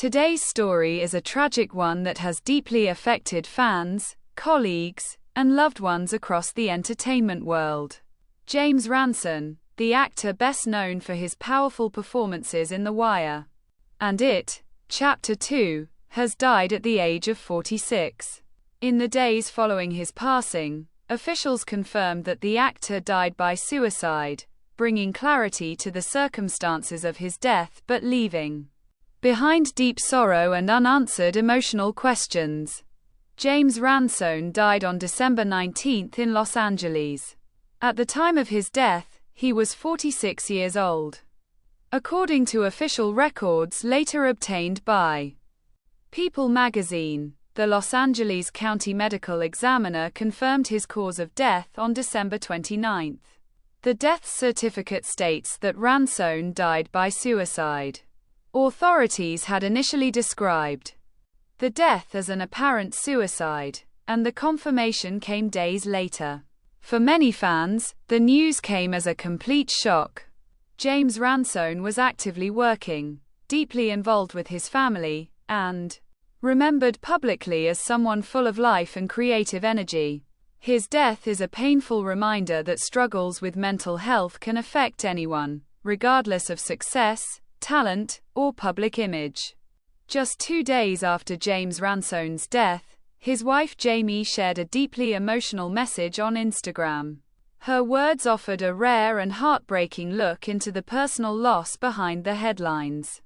Today's story is a tragic one that has deeply affected fans, colleagues, and loved ones across the entertainment world. James Ransone, the actor best known for his powerful performances in The Wire and It, Chapter 2, has died at the age of 46. In the days following his passing, officials confirmed that the actor died by suicide, bringing clarity to the circumstances of his death but leaving behind deep sorrow and unanswered emotional questions. James Ransone died on December 19 in Los Angeles. At the time of his death, he was 46 years old. According to official records later obtained by People magazine, the Los Angeles County Medical Examiner confirmed his cause of death on December 29. The death certificate states that Ransone died by suicide. Authorities had initially described the death as an apparent suicide, and the confirmation came days later. For many fans, the news came as a complete shock. James Ransone was actively working, deeply involved with his family, and remembered publicly as someone full of life and creative energy. His death is a painful reminder that struggles with mental health can affect anyone, regardless of success, talent, or public image. Just 2 days after James Ransone's death, his wife Jamie shared a deeply emotional message on Instagram. Her words offered a rare and heartbreaking look into the personal loss behind the headlines.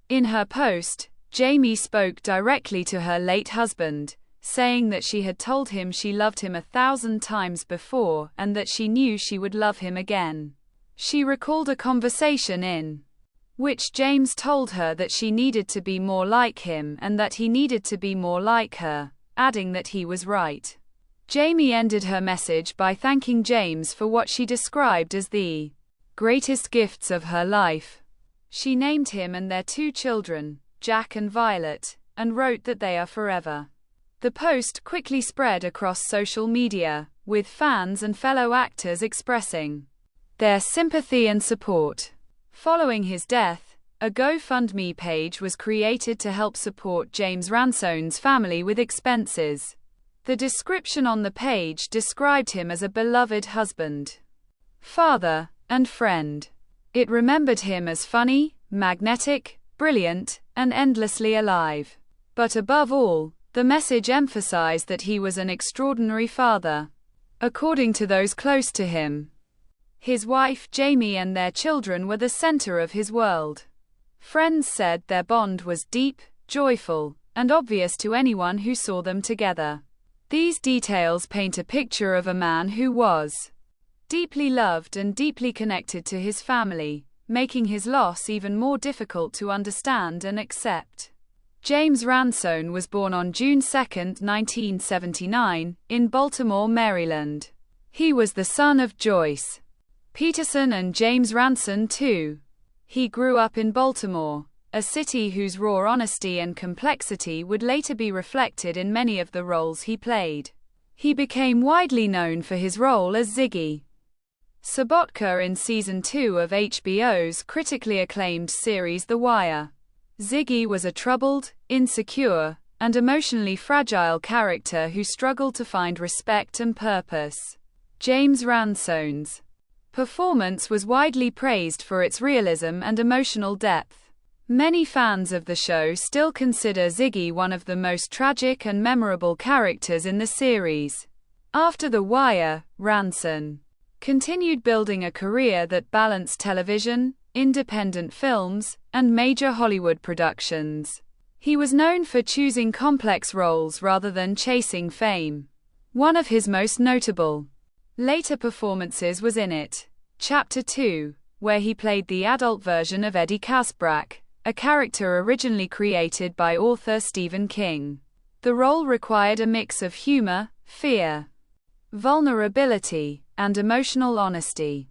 In her post, Jamie spoke directly to her late husband, saying that she had told him she loved him 1,000 times before and that she knew she would love him again. She recalled a conversation in which James told her that she needed to be more like him and that he needed to be more like her, adding that he was right. Jamie ended her message by thanking James for what she described as the greatest gifts of her life. She named him and their 2 children, Jack and Violet, and wrote that they are forever. The post quickly spread across social media, with fans and fellow actors expressing their sympathy and support. Following his death, a GoFundMe page was created to help support James Ransone's family with expenses. The description on the page described him as a beloved husband, father, and friend. It remembered him as funny, magnetic, brilliant, and endlessly alive. But above all, the message emphasized that he was an extraordinary father. According to those close to him, his wife Jamie and their children were the center of his world. Friends said their bond was deep, joyful, and obvious to anyone who saw them together. These details paint a picture of a man who was deeply loved and deeply connected to his family, making his loss even more difficult to understand and accept. James Ransone was born on June 2, 1979, in Baltimore, Maryland. He was the son of Joyce Peterson and James Ransone II. He grew up in Baltimore, a city whose raw honesty and complexity would later be reflected in many of the roles he played. He became widely known for his role as Ziggy Sobotka in Season 2 of HBO's critically acclaimed series The Wire. Ziggy was a troubled, insecure, and emotionally fragile character who struggled to find respect and purpose. James Ransone's performance was widely praised for its realism and emotional depth. Many fans of the show still consider Ziggy one of the most tragic and memorable characters in the series. After The Wire, Ransone continued building a career that balanced television, independent films, and major Hollywood productions. He was known for choosing complex roles rather than chasing fame. One of his most notable later performances was in It, Chapter 2, where he played the adult version of Eddie Kaspbrak, a character originally created by author Stephen King. The role required a mix of humor, fear, vulnerability, and emotional honesty.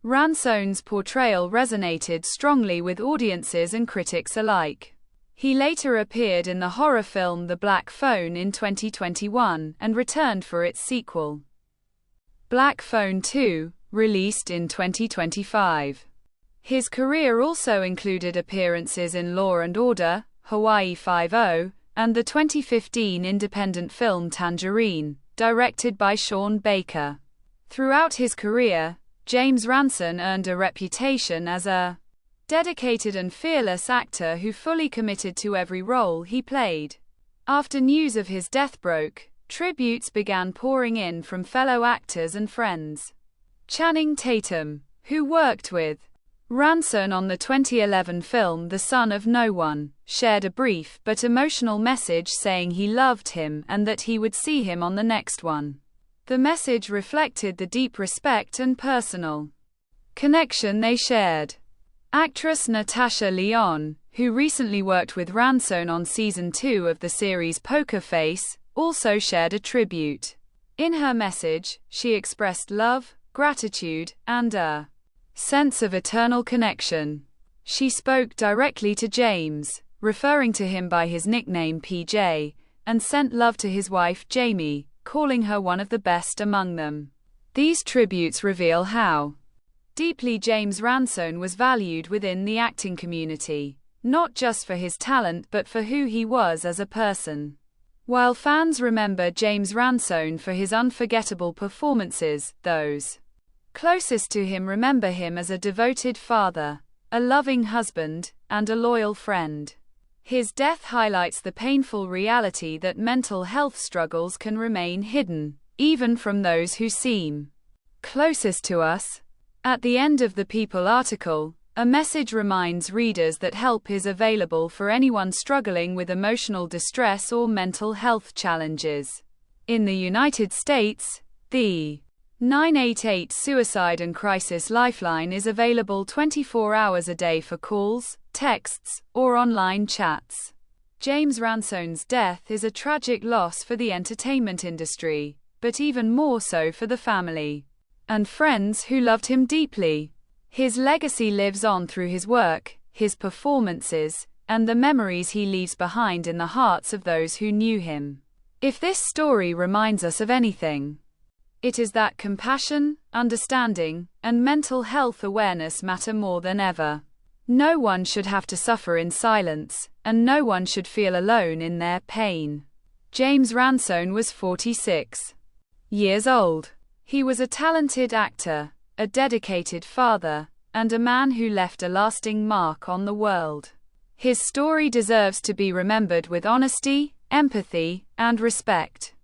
Ransone's portrayal resonated strongly with audiences and critics alike. He later appeared in the horror film The Black Phone in 2021 and returned for its sequel, Black Phone 2, released in 2025. His career also included appearances in Law and Order, Hawaii Five-0, and the 2015 independent film Tangerine, directed by Sean Baker. Throughout his career, James Ransone earned a reputation as a dedicated and fearless actor who fully committed to every role he played. After news of his death broke, tributes began pouring in from fellow actors and friends. Channing Tatum, who worked with Ransone on the 2011 film The Son of No One, shared a brief but emotional message saying he loved him and that he would see him on the next one. The message reflected the deep respect and personal connection they shared. Actress Natasha Lyonne, who recently worked with Ransone on season 2 of the series Poker Face, also shared a tribute. In her message, she expressed love, gratitude, and a sense of eternal connection. She spoke directly to James, referring to him by his nickname PJ, and sent love to his wife Jamie, calling her one of the best among them. These tributes reveal how deeply James Ransone was valued within the acting community, not just for his talent but for who he was as a person. While fans remember James Ransone for his unforgettable performances, those closest to him remember him as a devoted father, a loving husband, and a loyal friend. His death highlights the painful reality that mental health struggles can remain hidden, even from those who seem closest to us. At the end of the People article, a message reminds readers that help is available for anyone struggling with emotional distress or mental health challenges. In the United States, the 988 Suicide and Crisis Lifeline is available 24 hours a day for calls, texts, or online chats. James Ransone's death is a tragic loss for the entertainment industry, but even more so for the family and friends who loved him deeply. His legacy lives on through his work, his performances, and the memories he leaves behind in the hearts of those who knew him. If this story reminds us of anything, it is that compassion, understanding, and mental health awareness matter more than ever. No one should have to suffer in silence, and no one should feel alone in their pain. James Ransone was 46 years old. He was a talented actor, a dedicated father, and a man who left a lasting mark on the world. His story deserves to be remembered with honesty, empathy, and respect.